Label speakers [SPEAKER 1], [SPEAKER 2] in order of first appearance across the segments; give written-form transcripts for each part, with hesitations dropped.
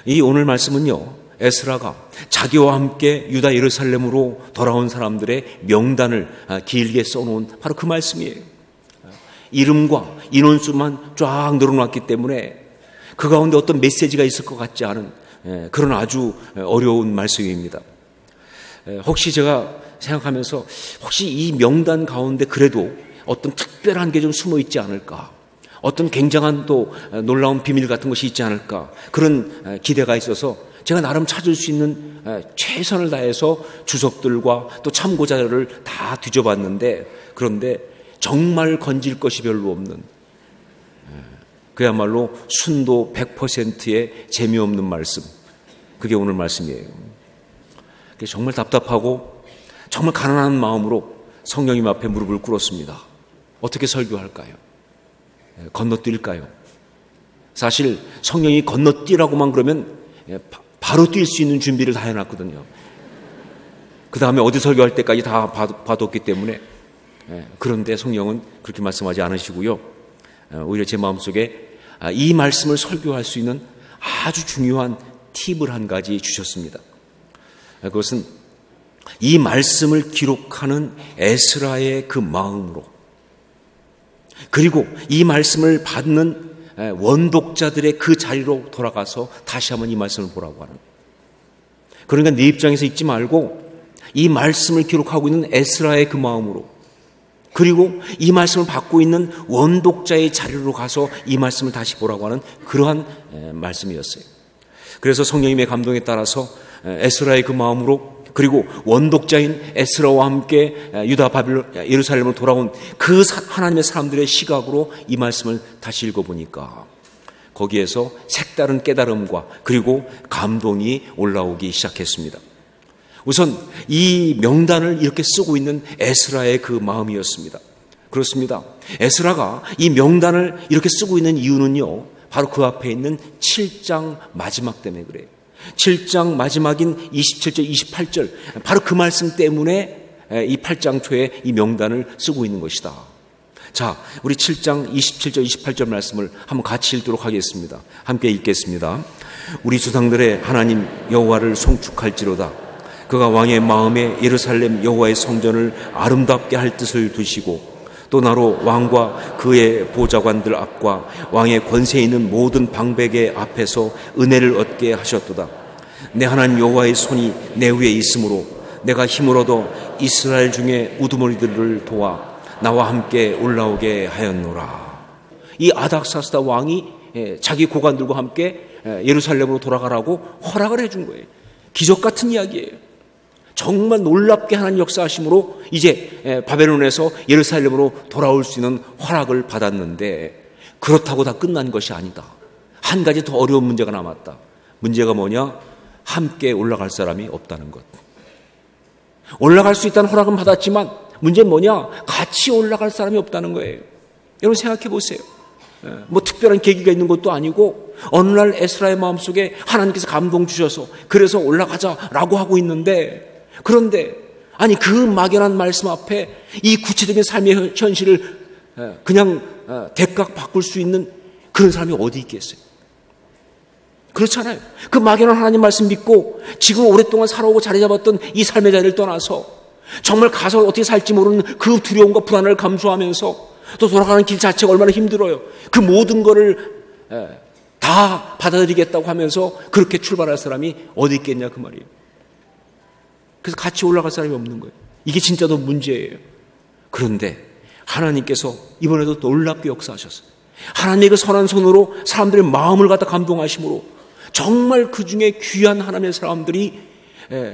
[SPEAKER 1] 이 오늘 말씀은요, 에스라가 자기와 함께 유다 예루살렘으로 돌아온 사람들의 명단을 길게 써놓은 바로 그 말씀이에요. 이름과 인원수만 쫙 늘어났기 때문에 그 가운데 어떤 메시지가 있을 것 같지 않은 그런 아주 어려운 말씀입니다. 혹시 제가 생각하면서 혹시 이 명단 가운데 그래도 어떤 특별한 게 좀 숨어 있지 않을까, 어떤 굉장한 또 놀라운 비밀 같은 것이 있지 않을까, 그런 기대가 있어서 제가 나름 찾을 수 있는 최선을 다해서 주석들과 또 참고 자료를 다 뒤져봤는데, 그런데 정말 건질 것이 별로 없는, 그야말로 순도 100%의 재미없는 말씀, 그게 오늘 말씀이에요. 정말 답답하고 정말 가난한 마음으로 성령님 앞에 무릎을 꿇었습니다. 어떻게 설교할까요? 건너뛸까요? 사실 성령이 건너뛰라고만 그러면 바로 뛸 수 있는 준비를 다 해놨거든요. 그 다음에 어디 설교할 때까지 다 봐뒀기 때문에. 그런데 성령은 그렇게 말씀하지 않으시고요, 오히려 제 마음속에 이 말씀을 설교할 수 있는 아주 중요한 팁을 한 가지 주셨습니다. 그것은 이 말씀을 기록하는 에스라의 그 마음으로, 그리고 이 말씀을 받는 원독자들의 그 자리로 돌아가서 다시 한번 이 말씀을 보라고 하는. 그러니까 내 입장에서 읽지 말고 이 말씀을 기록하고 있는 에스라의 그 마음으로, 그리고 이 말씀을 받고 있는 원독자의 자리로 가서 이 말씀을 다시 보라고 하는 그러한 말씀이었어요. 그래서 성령님의 감동에 따라서 에스라의 그 마음으로, 그리고 원독자인 에스라와 함께 유다 예루살렘으로 돌아온 그 하나님의 사람들의 시각으로 이 말씀을 다시 읽어보니까 거기에서 색다른 깨달음과 그리고 감동이 올라오기 시작했습니다. 우선 이 명단을 이렇게 쓰고 있는 에스라의 그 마음이었습니다. 그렇습니다. 에스라가 이 명단을 이렇게 쓰고 있는 이유는요, 바로 그 앞에 있는 7장 마지막 때문에 그래요. 7장 마지막인 27절, 28절, 바로 그 말씀 때문에 이 8장 초에 이 명단을 쓰고 있는 것이다. 자, 우리 7장 27절, 28절 말씀을 한번 같이 읽도록 하겠습니다. 함께 읽겠습니다. 우리 조상들의 하나님 여호와를 송축할지로다. 그가 왕의 마음에 예루살렘 여호와의 성전을 아름답게 할 뜻을 두시고 또 나로 왕과 그의 보좌관들 앞과 왕의 권세 있는 모든 방백의 앞에서 은혜를 얻게 하셨도다. 내 하나님 여호와의 손이 내 위에 있으므로 내가 힘을 얻어 이스라엘 중에 우두머리들을 도와 나와 함께 올라오게 하였노라. 이 아닥사스다 왕이 자기 고관들과 함께 예루살렘으로 돌아가라고 허락을 해준 거예요. 기적 같은 이야기예요. 정말 놀랍게 하나님 역사하심으로 이제 바벨론에서 예루살렘으로 돌아올 수 있는 허락을 받았는데, 그렇다고 다 끝난 것이 아니다. 한 가지 더 어려운 문제가 남았다. 문제가 뭐냐? 함께 올라갈 사람이 없다는 것. 올라갈 수 있다는 허락은 받았지만 문제는 뭐냐? 같이 올라갈 사람이 없다는 거예요. 여러분 생각해 보세요. 뭐 특별한 계기가 있는 것도 아니고 어느 날 에스라의 마음속에 하나님께서 감동 주셔서 그래서 올라가자라고 하고 있는데, 그런데 아니 그 막연한 말씀 앞에 이 구체적인 삶의 현실을 그냥 대각 바꿀 수 있는 그런 사람이 어디 있겠어요? 그렇잖아요. 그 막연한 하나님 말씀 믿고 지금 오랫동안 살아오고 자리 잡았던 이 삶의 자리를 떠나서 정말 가서 어떻게 살지 모르는 그 두려움과 불안을 감수하면서 또 돌아가는 길 자체가 얼마나 힘들어요. 그 모든 거를 다 받아들이겠다고 하면서 그렇게 출발할 사람이 어디 있겠냐 그 말이에요. 그래서 같이 올라갈 사람이 없는 거예요. 이게 진짜 더 문제예요. 그런데 하나님께서 이번에도 놀랍게 역사하셨어요. 하나님의 그 선한 손으로 사람들의 마음을 갖다 감동하심으로 정말 그 중에 귀한 하나님의 사람들이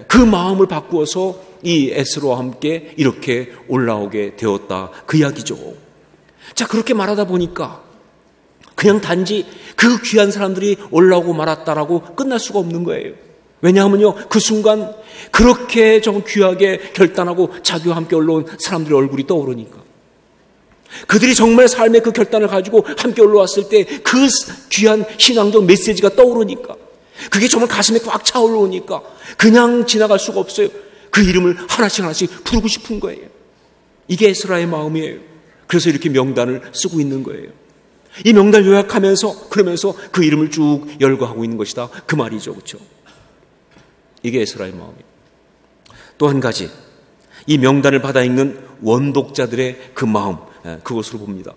[SPEAKER 1] 그 마음을 바꾸어서 이 에스라와 함께 이렇게 올라오게 되었다. 그 이야기죠. 자, 그렇게 말하다 보니까 그냥 단지 그 귀한 사람들이 올라오고 말았다라고 끝날 수가 없는 거예요. 왜냐하면요, 그 순간 그렇게 좀 귀하게 결단하고 자기와 함께 올라온 사람들의 얼굴이 떠오르니까, 그들이 정말 삶의 그 결단을 가지고 함께 올라왔을 때 그 귀한 신앙적 메시지가 떠오르니까, 그게 정말 가슴에 꽉 차올라오니까 그냥 지나갈 수가 없어요. 그 이름을 하나씩 하나씩 부르고 싶은 거예요. 이게 에스라의 마음이에요. 그래서 이렇게 명단을 쓰고 있는 거예요. 이 명단을 요약하면서 그러면서 그 이름을 쭉 열거하고 있는 것이다. 그 말이죠. 그렇죠? 이게 에스라의 마음이에요. 또 한 가지, 이 명단을 받아 읽는 원독자들의 그 마음, 그것으로 봅니다.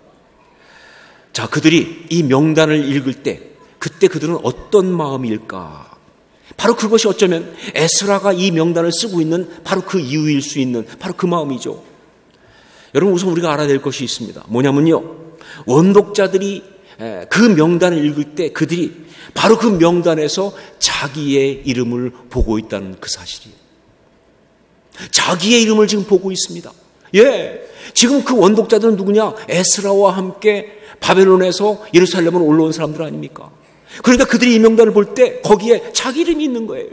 [SPEAKER 1] 자, 그들이 이 명단을 읽을 때 그때 그들은 어떤 마음일까? 바로 그것이 어쩌면 에스라가 이 명단을 쓰고 있는 바로 그 이유일 수 있는 바로 그 마음이죠. 여러분, 우선 우리가 알아야 될 것이 있습니다. 뭐냐면요, 원독자들이 그 명단을 읽을 때 그들이 바로 그 명단에서 자기의 이름을 보고 있다는 그 사실이에요. 자기의 이름을 지금 보고 있습니다. 예, 지금 그 원독자들은 누구냐? 에스라와 함께 바벨론에서 예루살렘으로 올라온 사람들 아닙니까? 그러니까 그들이 이 명단을 볼 때 거기에 자기 이름이 있는 거예요.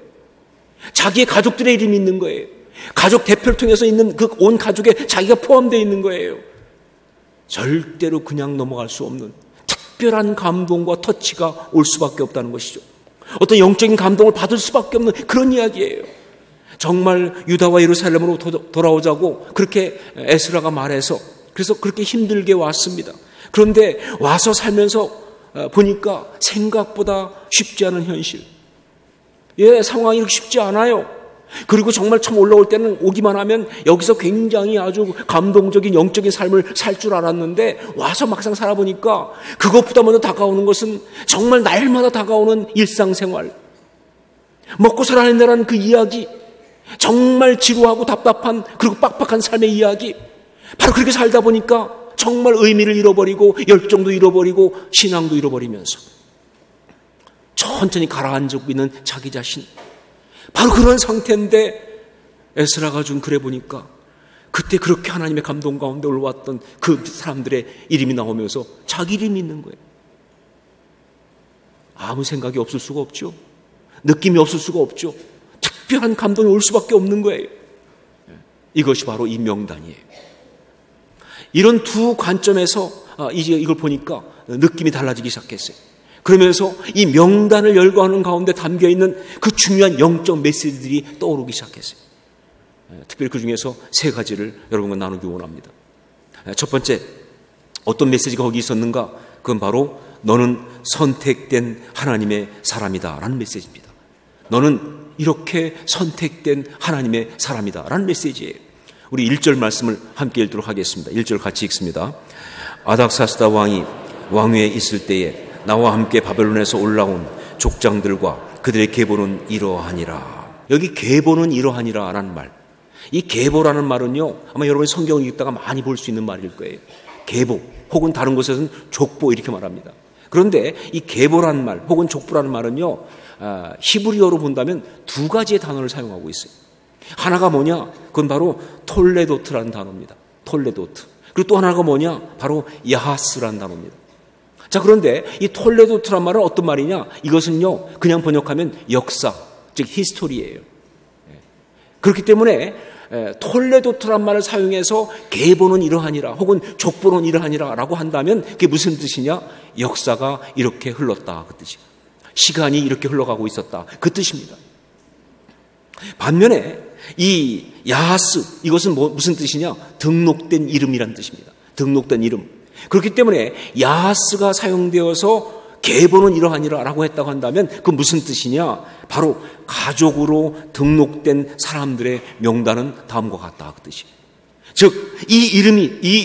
[SPEAKER 1] 자기의 가족들의 이름이 있는 거예요. 가족 대표를 통해서 있는 그 온 가족에 자기가 포함되어 있는 거예요. 절대로 그냥 넘어갈 수 없는 특별한 감동과 터치가 올 수밖에 없다는 것이죠. 어떤 영적인 감동을 받을 수밖에 없는 그런 이야기예요. 정말 유다와 예루살렘으로 돌아오자고 그렇게 에스라가 말해서 그래서 그렇게 힘들게 왔습니다. 그런데 와서 살면서 보니까 생각보다 쉽지 않은 현실. 예, 상황이 이렇게 쉽지 않아요. 그리고 정말 처음 올라올 때는 오기만 하면 여기서 굉장히 아주 감동적인 영적인 삶을 살 줄 알았는데 와서 막상 살아보니까 그것보다 먼저 다가오는 것은 정말 날마다 다가오는 일상생활. 먹고 살아낸다는 그 이야기, 정말 지루하고 답답한 그리고 빡빡한 삶의 이야기. 바로 그렇게 살다 보니까 정말 의미를 잃어버리고 열정도 잃어버리고 신앙도 잃어버리면서 천천히 가라앉고 있는 자기 자신, 바로 그런 상태인데 에스라가 준 글에 보니까 그때 그렇게 하나님의 감동 가운데 올라왔던 그 사람들의 이름이 나오면서 자기 이름이 있는 거예요. 아무 생각이 없을 수가 없죠. 느낌이 없을 수가 없죠. 특별한 감동이 올 수밖에 없는 거예요. 이것이 바로 이 명단이에요. 이런 두 관점에서 이제 이걸 보니까 느낌이 달라지기 시작했어요. 그러면서 이 명단을 열거하는 가운데 담겨있는 그 중요한 영적 메시지들이 떠오르기 시작했어요. 특별히 그 중에서 세 가지를 여러분과 나누기 원합니다. 첫 번째, 어떤 메시지가 거기 있었는가? 그건 바로 너는 선택된 하나님의 사람이다 라는 메시지입니다. 너는 이렇게 선택된 하나님의 사람이다 라는 메시지예요. 우리 1절 말씀을 함께 읽도록 하겠습니다. 1절 같이 읽습니다. 아닥사스다 왕이 왕위에 있을 때에 나와 함께 바벨론에서 올라온 족장들과 그들의 계보는 이러하니라. 여기 계보는 이러하니라 라는 말, 이 계보라는 말은요, 아마 여러분이 성경을 읽다가 많이 볼 수 있는 말일 거예요. 계보 혹은 다른 곳에서는 족보 이렇게 말합니다. 그런데 이 계보라는 말 혹은 족보라는 말은요, 히브리어로 본다면 두 가지의 단어를 사용하고 있어요. 하나가 뭐냐? 그건 바로 톨레도트라는 단어입니다. 톨레도트. 그리고 또 하나가 뭐냐? 바로 야하스라는 단어입니다. 자, 그런데 이 톨레도트란 말은 어떤 말이냐? 이것은요, 그냥 번역하면 역사, 즉 히스토리예요. 그렇기 때문에 톨레도트란 말을 사용해서 계보는 이러하니라 혹은 족보는 이러하니라 라고 한다면 그게 무슨 뜻이냐? 역사가 이렇게 흘렀다 그 뜻이에요. 시간이 이렇게 흘러가고 있었다 그 뜻입니다. 반면에 이 야하스, 이것은 무슨 뜻이냐? 등록된 이름이란 뜻입니다. 등록된 이름. 그렇기 때문에 야하스가 사용되어서 계보는 이러하니라 라고 했다고 한다면 그 무슨 뜻이냐? 바로 가족으로 등록된 사람들의 명단은 다음과 같다 그 뜻이에요. 즉 이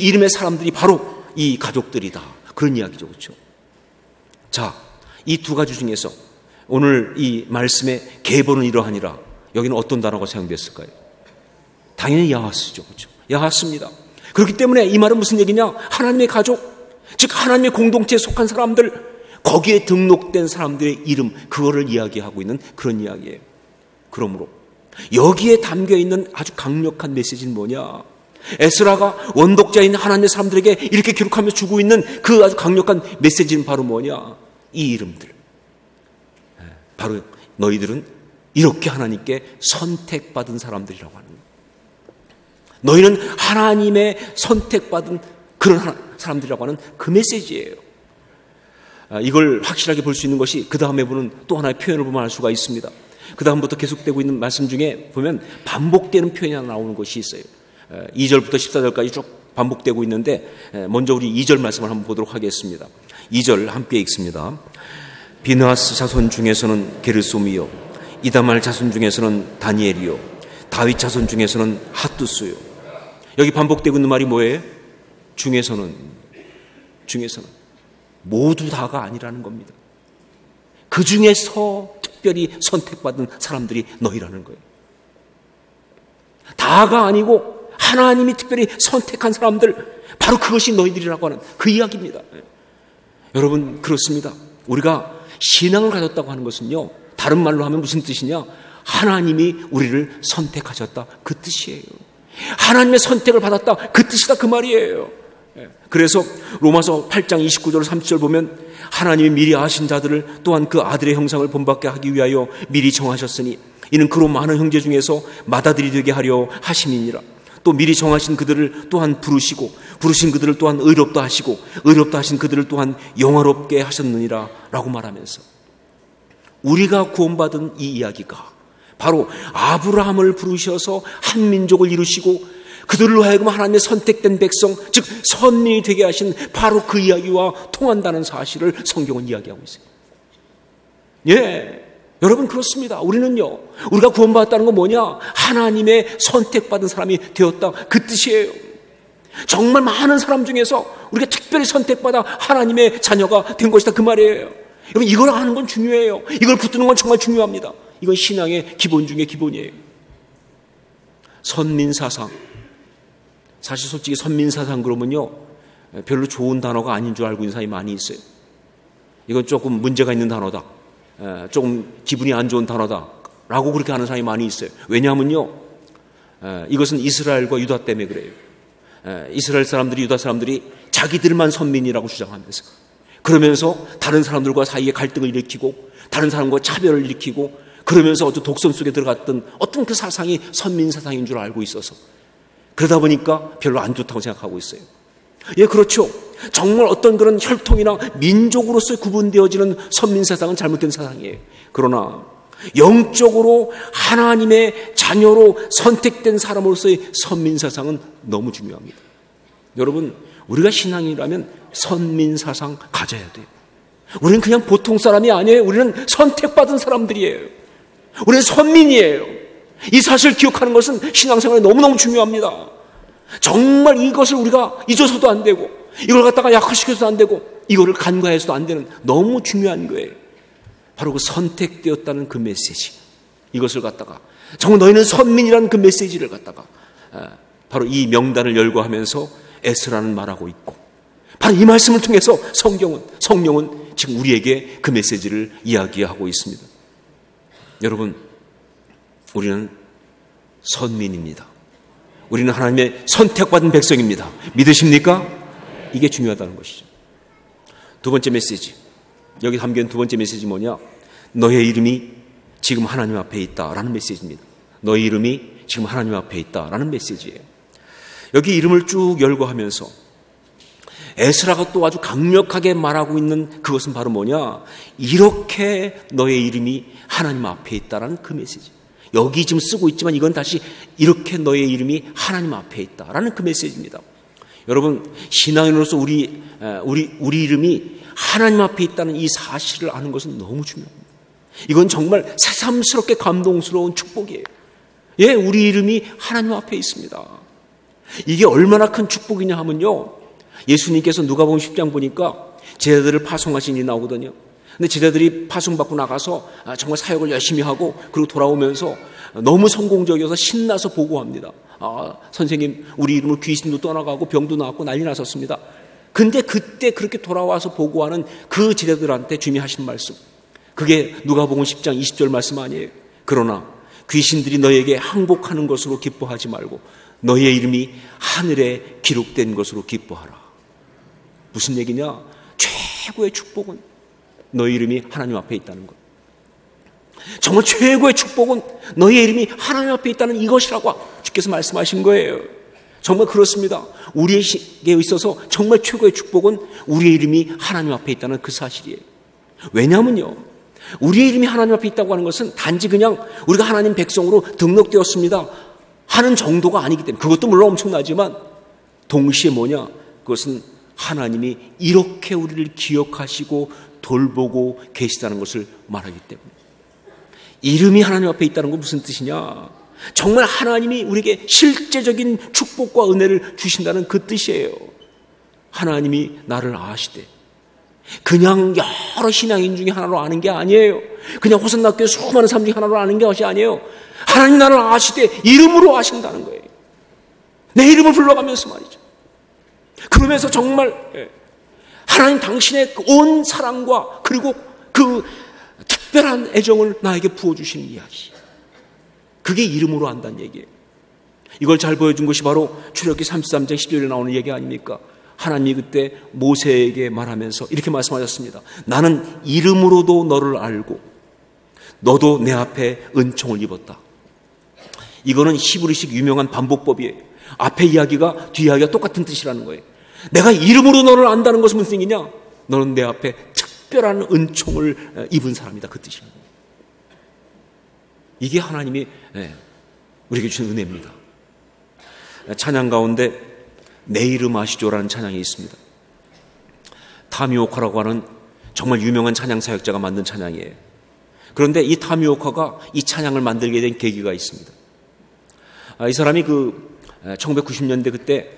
[SPEAKER 1] 이름의 사람들이 바로 이 가족들이다 그런 이야기죠. 그렇죠? 자, 이 두 가지 중에서 오늘 이 말씀에 계보는 이러하니라, 여기는 어떤 단어가 사용됐을까요? 당연히 야하스죠. 그렇죠? 야하스입니다. 그렇기 때문에 이 말은 무슨 얘기냐? 하나님의 가족, 즉 하나님의 공동체에 속한 사람들, 거기에 등록된 사람들의 이름, 그거를 이야기하고 있는 그런 이야기예요. 그러므로 여기에 담겨있는 아주 강력한 메시지는 뭐냐? 에스라가 원독자인 하나님의 사람들에게 이렇게 기록하며 주고 있는 그 아주 강력한 메시지는 바로 뭐냐? 이 이름들. 바로 너희들은 이렇게 하나님께 선택받은 사람들이라고 하는 거예요. 너희는 하나님의 선택받은 그런 사람들이라고 하는 그 메시지예요. 이걸 확실하게 볼 수 있는 것이 그 다음에 보는 또 하나의 표현을 보면 알 수가 있습니다. 그 다음부터 계속되고 있는 말씀 중에 보면 반복되는 표현이 하나 나오는 것이 있어요. 2절부터 14절까지 쭉 반복되고 있는데 먼저 우리 2절 말씀을 한번 보도록 하겠습니다. 2절 함께 읽습니다. 비느하스 자손 중에서는 게르솜이요, 이다말 자손 중에서는 다니엘이요, 다윗 자손 중에서는 핫두스요. 여기 반복되고 있는 말이 뭐예요? 중에서는 모두 다가 아니라는 겁니다. 그 중에서 특별히 선택받은 사람들이 너희라는 거예요. 다가 아니고 하나님이 특별히 선택한 사람들, 바로 그것이 너희들이라고 하는 그 이야기입니다. 여러분, 그렇습니다. 우리가 신앙을 가졌다고 하는 것은요, 다른 말로 하면 무슨 뜻이냐? 하나님이 우리를 선택하셨다, 그 뜻이에요. 하나님의 선택을 받았다, 그 뜻이다, 그 말이에요. 그래서 로마서 8장 29절 30절 보면 하나님이 미리 아신 자들을 또한 그 아들의 형상을 본받게 하기 위하여 미리 정하셨으니 이는 그로 많은 형제 중에서 맏아들이 되게 하려 하심이니라. 또 미리 정하신 그들을 또한 부르시고 부르신 그들을 또한 의롭다 하시고 의롭다 하신 그들을 또한 영화롭게 하셨느니라 라고 말하면서 우리가 구원받은 이 이야기가 바로 아브라함을 부르셔서 한 민족을 이루시고 그들로 하여금 하나님의 선택된 백성, 즉 선민이 되게 하신 바로 그 이야기와 통한다는 사실을 성경은 이야기하고 있어요. 예, 여러분 그렇습니다. 우리는요, 우리가 구원받았다는 건 뭐냐? 하나님의 선택받은 사람이 되었다, 그 뜻이에요. 정말 많은 사람 중에서 우리가 특별히 선택받아 하나님의 자녀가 된 것이다, 그 말이에요. 여러분, 이걸 아는 건 중요해요. 이걸 붙드는 건 정말 중요합니다. 이건 신앙의 기본 중에 기본이에요. 선민사상, 사실 솔직히 선민사상 그러면요, 별로 좋은 단어가 아닌 줄 알고 있는 사람이 많이 있어요. 이건 조금 문제가 있는 단어다, 조금 기분이 안 좋은 단어다 라고 그렇게 하는 사람이 많이 있어요. 왜냐하면요, 이것은 이스라엘과 유다 때문에 그래요. 이스라엘 사람들이, 유다 사람들이 자기들만 선민이라고 주장하면서, 그러면서 다른 사람들과 사이에 갈등을 일으키고 다른 사람과 차별을 일으키고 그러면서 어떤 독선 속에 들어갔던 어떤 그 사상이 선민사상인 줄 알고 있어서 그러다 보니까 별로 안 좋다고 생각하고 있어요. 예, 그렇죠. 정말 어떤 그런 혈통이나 민족으로서 구분되어지는 선민사상은 잘못된 사상이에요. 그러나 영적으로 하나님의 자녀로 선택된 사람으로서의 선민사상은 너무 중요합니다. 여러분, 우리가 신앙이라면 선민사상 가져야 돼요. 우리는 그냥 보통 사람이 아니에요. 우리는 선택받은 사람들이에요. 우리는 선민이에요. 이 사실을 기억하는 것은 신앙생활에 너무너무 중요합니다. 정말 이것을 우리가 잊어서도 안 되고 이걸 갖다가 약화시켜서도 안 되고 이거를 간과해서도 안 되는 너무 중요한 거예요. 바로 그 선택되었다는 그 메시지, 이것을 갖다가 정말 너희는 선민이라는 그 메시지를 갖다가 바로 이 명단을 열거하면서 에스라는 말하고 있고, 바로 이 말씀을 통해서 성령은 지금 우리에게 그 메시지를 이야기하고 있습니다. 여러분, 우리는 선민입니다. 우리는 하나님의 선택받은 백성입니다. 믿으십니까? 이게 중요하다는 것이죠. 두 번째 메시지, 여기 담겨있는 두 번째 메시지 뭐냐? 너의 이름이 지금 하나님 앞에 있다라는 메시지입니다. 너의 이름이 지금 하나님 앞에 있다라는 메시지예요. 여기 이름을 쭉 열거하면서 에스라가 또 아주 강력하게 말하고 있는 그것은 바로 뭐냐? 이렇게 너의 이름이 하나님 앞에 있다라는 그 메시지. 여기 지금 쓰고 있지만 이건 다시 이렇게 너의 이름이 하나님 앞에 있다라는 그 메시지입니다. 여러분, 신앙인으로서 우리 이름이 하나님 앞에 있다는 이 사실을 아는 것은 너무 중요합니다. 이건 정말 새삼스럽게 감동스러운 축복이에요. 예, 우리 이름이 하나님 앞에 있습니다. 이게 얼마나 큰 축복이냐 하면요, 예수님께서 누가복음 10장 보니까 제자들을 파송하신 일이 나오거든요. 근데 제자들이 파송받고 나가서 정말 사역을 열심히 하고 그리고 돌아오면서 너무 성공적이어서 신나서 보고합니다. 선생님, 우리 이름으로 귀신도 떠나가고 병도 나왔고 난리 났었습니다. 근데 그때 그렇게 돌아와서 보고하는 그 제자들한테 주님이 하신 말씀, 그게 누가복음 10장 20절 말씀 아니에요. 그러나 귀신들이 너에게 항복하는 것으로 기뻐하지 말고 너의 이름이 하늘에 기록된 것으로 기뻐하라. 무슨 얘기냐? 최고의 축복은 너의 이름이 하나님 앞에 있다는 것. 정말 최고의 축복은 너의 이름이 하나님 앞에 있다는 이것이라고 주께서 말씀하신 거예요. 정말 그렇습니다. 우리에게 있어서 정말 최고의 축복은 우리의 이름이 하나님 앞에 있다는 그 사실이에요. 왜냐하면요, 우리의 이름이 하나님 앞에 있다고 하는 것은 단지 그냥 우리가 하나님 백성으로 등록되었습니다 하는 정도가 아니기 때문에, 그것도 물론 엄청나지만 동시에 뭐냐? 그것은 하나님이 이렇게 우리를 기억하시고 돌보고 계시다는 것을 말하기 때문에. 이름이 하나님 앞에 있다는 건 무슨 뜻이냐? 정말 하나님이 우리에게 실제적인 축복과 은혜를 주신다는 그 뜻이에요. 하나님이 나를 아시되, 그냥 여러 신앙인 중에 하나로 아는 게 아니에요. 그냥 호산나교회 수많은 사람 중에 하나로 아는 것이 아니에요. 하나님 나를 아시되 이름으로 아신다는 거예요. 내 이름을 불러가면서 말이죠. 그러면서 정말 하나님 당신의 온 사랑과 그리고 그 특별한 애정을 나에게 부어주시는 이야기, 그게 이름으로 안다는 얘기예요. 이걸 잘 보여준 것이 바로 출애굽기 33장 10절에 나오는 얘기 아닙니까? 하나님이 그때 모세에게 말하면서 이렇게 말씀하셨습니다. 나는 이름으로도 너를 알고 너도 내 앞에 은총을 입었다. 이거는 히브리식 유명한 반복법이에요. 앞에 이야기가 뒤 이야기가 똑같은 뜻이라는 거예요. 내가 이름으로 너를 안다는 것은 무슨 얘기냐? 너는 내 앞에 특별한 은총을 입은 사람이다, 그 뜻입니다. 이게 하나님이 우리에게 주신 은혜입니다. 찬양 가운데 내 이름 아시죠라는 찬양이 있습니다. 타미오카라고 하는 정말 유명한 찬양 사역자가 만든 찬양이에요. 그런데 이 타미오카가 이 찬양을 만들게 된 계기가 있습니다. 이 사람이 1990년대 그때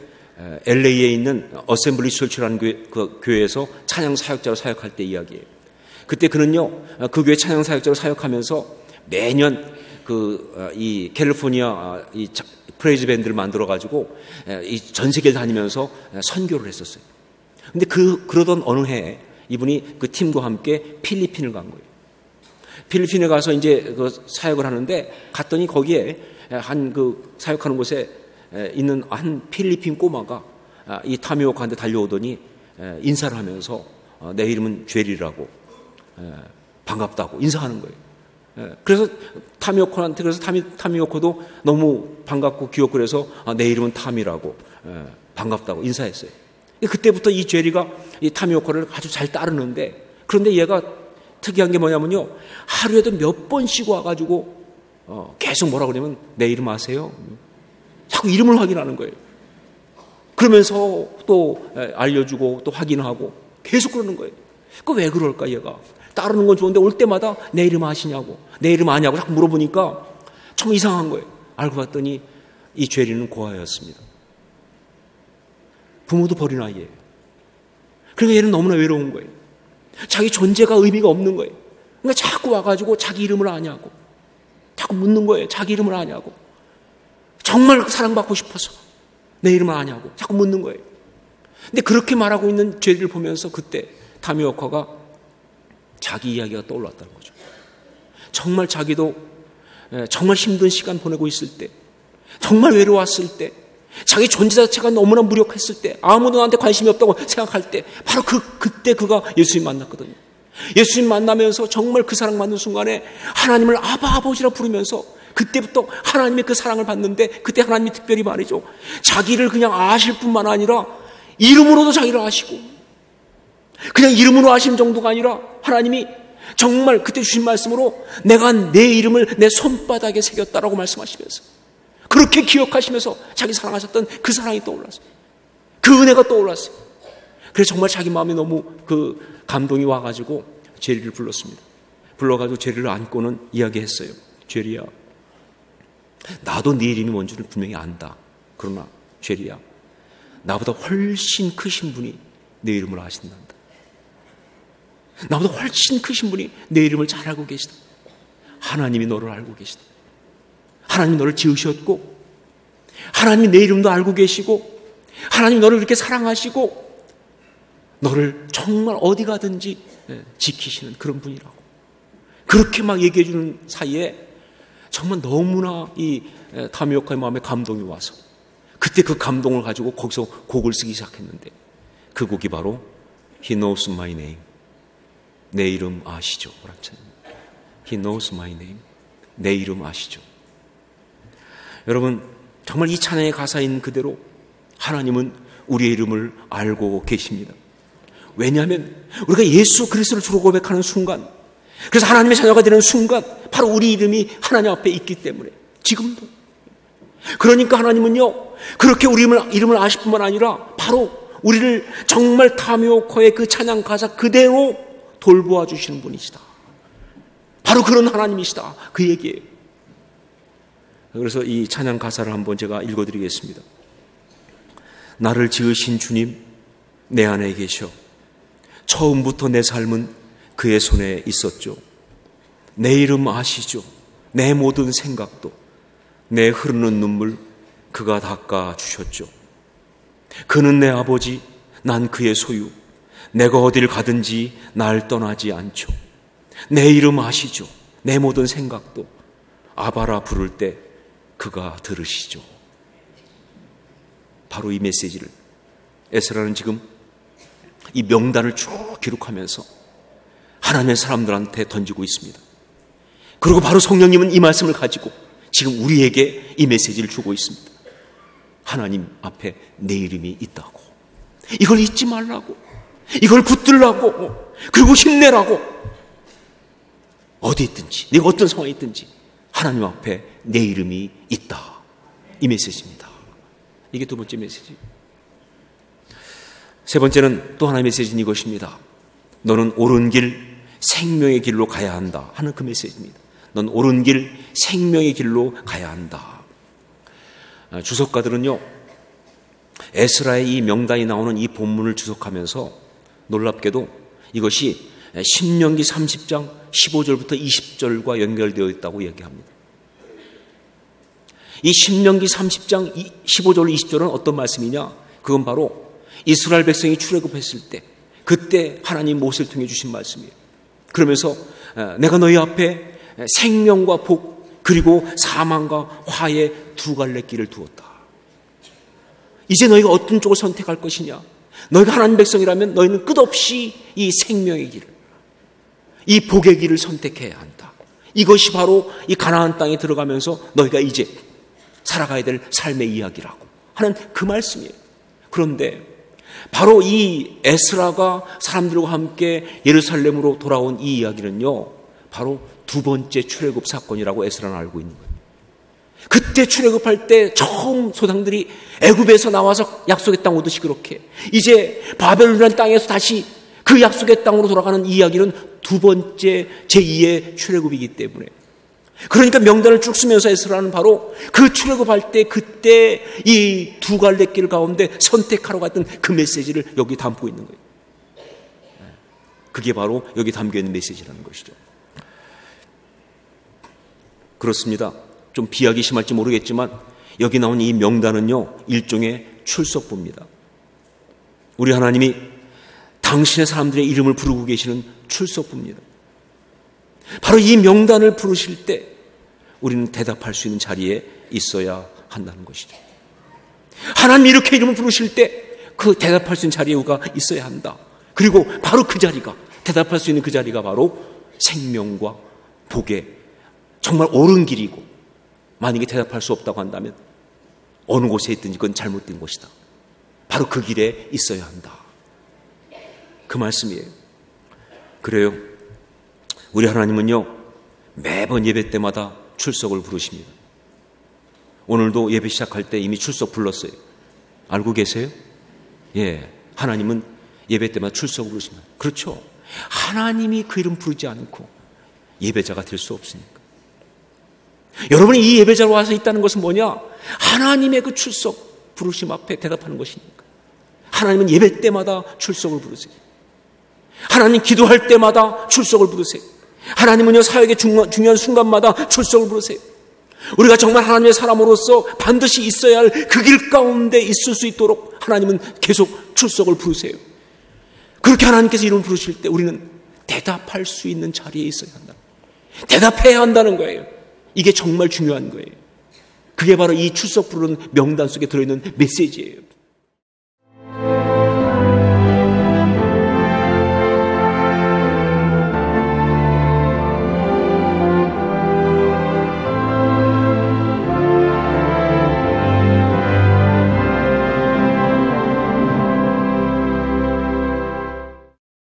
[SPEAKER 1] LA에 있는 어셈블리 철치라는 교회에서 찬양 사역자로 사역할 때 이야기예요. 그때 그는요, 그 교회 찬양 사역자로 사역하면서 매년 이 캘리포니아 이 프레이즈 밴드를 만들어 가지고 이 전 세계를 다니면서 선교를 했었어요. 근데 그러던 어느 해에 이분이 그 팀과 함께 필리핀을 간 거예요. 필리핀에 가서 이제 사역을 하는데 갔더니 거기에 사역하는 곳에 있는 한 필리핀 꼬마가 이 타미오카한테 달려오더니 인사를 하면서 내 이름은 죄리라고 반갑다고 인사하는 거예요. 그래서 타미오코한테, 그래서 타미오코도 너무 반갑고 귀엽고 그래서 내 이름은 타미라고 반갑다고 인사했어요. 그때부터 이 죄리가 이 타미오코를 아주 잘 따르는데, 그런데 얘가 특이한 게 뭐냐면요, 하루에도 몇 번씩 와가지고 계속 뭐라 그러냐면 내 이름 아세요? 자꾸 이름을 확인하는 거예요. 그러면서 또 알려주고 또 확인하고 계속 그러는 거예요. 그 왜 그럴까? 얘가 따르는 건 좋은데 올 때마다 내 이름 아시냐고, 내 이름 아냐고 자꾸 물어보니까 참 이상한 거예요. 알고 봤더니 이 죄리는 고아였습니다. 부모도 버린 아이예요. 그러니까 얘는 너무나 외로운 거예요. 자기 존재가 의미가 없는 거예요. 그러니까 자꾸 와가지고 자기 이름을 아냐고 자꾸 묻는 거예요. 자기 이름을 아냐고. 정말 사랑받고 싶어서 내 이름을 아냐고 자꾸 묻는 거예요. 근데 그렇게 말하고 있는 죄를 보면서 그때 타미오카가 자기 이야기가 떠올랐다는 거죠. 정말 자기도 정말 힘든 시간 보내고 있을 때, 정말 외로웠을 때, 자기 존재 자체가 너무나 무력했을 때, 아무도 나한테 관심이 없다고 생각할 때, 바로 그때 그가 예수님 만났거든요. 예수님 만나면서 정말 그 사랑 받는 순간에 하나님을 아바 아버지라 부르면서 그때부터 하나님의 그 사랑을 받는데, 그때 하나님이 특별히 말이죠, 자기를 그냥 아실 뿐만 아니라 이름으로도 자기를 아시고, 그냥 이름으로 아시는 정도가 아니라 하나님이 정말 그때 주신 말씀으로 내가 내 이름을 내 손바닥에 새겼다라고 말씀하시면서 그렇게 기억하시면서 자기 사랑하셨던 그 사랑이 떠올랐어요. 그 은혜가 떠올랐어요. 그래서 정말 자기 마음에 너무 그 감동이 와가지고 제리를 불렀습니다. 불러가지고 제리를 안고는 이야기했어요. 제리야, 나도 네 이름이 뭔지를 분명히 안다. 그러나 제리야, 나보다 훨씬 크신 분이 내 이름을 아신단다. 나보다 훨씬 크신 분이 내 이름을 잘 알고 계시다. 하나님이 너를 알고 계시다. 하나님이 너를 지으셨고, 하나님이 내 이름도 알고 계시고, 하나님이 너를 그렇게 사랑하시고, 너를 정말 어디 가든지 지키시는 그런 분이라고. 그렇게 막 얘기해 주는 사이에 정말 너무나 이 타미오카의 마음에 감동이 와서 그때 그 감동을 가지고 거기서 곡을 쓰기 시작했는데, 그 곡이 바로 He knows my name. 내 이름 아시죠? He knows my name. 내 이름 아시죠? 여러분, 정말 이 찬양의 가사인 그대로 하나님은 우리의 이름을 알고 계십니다. 왜냐하면 우리가 예수 그리스도를 주로 고백하는 순간, 그래서 하나님의 자녀가 되는 순간 바로 우리 이름이 하나님 앞에 있기 때문에, 지금도 그러니까 하나님은요, 그렇게 우리 이름을 아실 뿐만 아니라 바로 우리를 정말 타미오코의 그 찬양 가사 그대로 돌보아 주시는 분이시다. 바로 그런 하나님이시다. 그 얘기예요. 그래서 이 찬양 가사를 한번 제가 읽어드리겠습니다. 나를 지으신 주님, 내 안에 계셔. 처음부터 내 삶은 그의 손에 있었죠. 내 이름 아시죠. 내 모든 생각도, 내 흐르는 눈물 그가 닦아 주셨죠. 그는 내 아버지, 난 그의 소유. 내가 어딜 가든지 날 떠나지 않죠. 내 이름 아시죠. 내 모든 생각도, 아바라 부를 때 그가 들으시죠. 바로 이 메시지를 에스라는 지금 이 명단을 쭉 기록하면서 하나님의 사람들한테 던지고 있습니다. 그리고 바로 성령님은 이 말씀을 가지고 지금 우리에게 이 메시지를 주고 있습니다. 하나님 앞에 내 이름이 있다고. 이걸 잊지 말라고. 이걸 붙들라고. 그리고 힘내라고. 어디 있든지, 네가 어떤 상황에 있든지 하나님 앞에 내 이름이 있다. 이 메시지입니다. 이게 두 번째 메시지. 세 번째는 또 하나의 메시지는 이것입니다. 너는 옳은 길, 생명의 길로 가야 한다 하는 그 메시지입니다. 넌 옳은 길, 생명의 길로 가야 한다. 주석가들은요, 에스라의 이 명단이 나오는 이 본문을 주석하면서 놀랍게도 이것이 신명기 30장 15절부터 20절과 연결되어 있다고 얘기합니다. 이 신명기 30장 15절 20절은 어떤 말씀이냐? 그건 바로 이스라엘 백성이 출애굽했을 때, 그때 하나님 모세를 통해 주신 말씀이에요. 그러면서 내가 너희 앞에 생명과 복, 그리고 사망과 화의 두 갈래 길을 두었다. 이제 너희가 어떤 쪽을 선택할 것이냐? 너희가 하나님 백성이라면 너희는 끝없이 이 생명의 길을, 이 복의 길을 선택해야 한다. 이것이 바로 이 가나안 땅에 들어가면서 너희가 이제 살아가야 될 삶의 이야기라고 하는 그 말씀이에요. 그런데 바로 이 에스라가 사람들과 함께 예루살렘으로 돌아온 이 이야기는요, 바로 두 번째 출애굽 사건이라고 에스라는 알고 있는 거예요. 그때 출애굽할 때 처음 소상들이 애굽에서 나와서 약속의 땅 오듯이 그렇게 이제 바벨론이라는 땅에서 다시 그 약속의 땅으로 돌아가는 이 이야기는 두 번째 제2의 출애굽이기 때문에, 그러니까 명단을 쭉 쓰면서 에스라는 바로 그 출애굽할 때 그때 이 두 갈래 길 가운데 선택하러 갔던 그 메시지를 여기 담고 있는 거예요. 그게 바로 여기 담겨 있는 메시지라는 것이죠. 그렇습니다. 좀 비약이 심할지 모르겠지만 여기 나온 이 명단은요, 일종의 출석부입니다. 우리 하나님이 당신의 사람들의 이름을 부르고 계시는 출석부입니다. 바로 이 명단을 부르실 때 우리는 대답할 수 있는 자리에 있어야 한다는 것이죠. 하나님이 이렇게 이름을 부르실 때 그 대답할 수 있는 자리에 우리가 있어야 한다. 그리고 바로 그 자리가, 대답할 수 있는 그 자리가 바로 생명과 복의 정말 옳은 길이고, 만약에 대답할 수 없다고 한다면 어느 곳에 있든지 그건 잘못된 것이다. 바로 그 길에 있어야 한다. 그 말씀이에요. 그래요. 우리 하나님은요, 매번 예배 때마다 출석을 부르십니다. 오늘도 예배 시작할 때 이미 출석 불렀어요. 알고 계세요? 예, 하나님은 예배 때마다 출석을 부르십니다. 그렇죠. 하나님이 그 이름 부르지 않고 예배자가 될 수 없으니까. 여러분이 이 예배자로 와서 있다는 것은 뭐냐? 하나님의 그 출석 부르심 앞에 대답하는 것이니까. 하나님은 예배 때마다 출석을 부르세요. 하나님 기도할 때마다 출석을 부르세요. 하나님은요, 사역의 중요한 순간마다 출석을 부르세요. 우리가 정말 하나님의 사람으로서 반드시 있어야 할 그 길 가운데 있을 수 있도록 하나님은 계속 출석을 부르세요. 그렇게 하나님께서 이름을 부르실 때 우리는 대답할 수 있는 자리에 있어야 한다. 대답해야 한다는 거예요. 이게 정말 중요한 거예요. 그게 바로 이 출석 부르는 명단 속에 들어있는 메시지예요.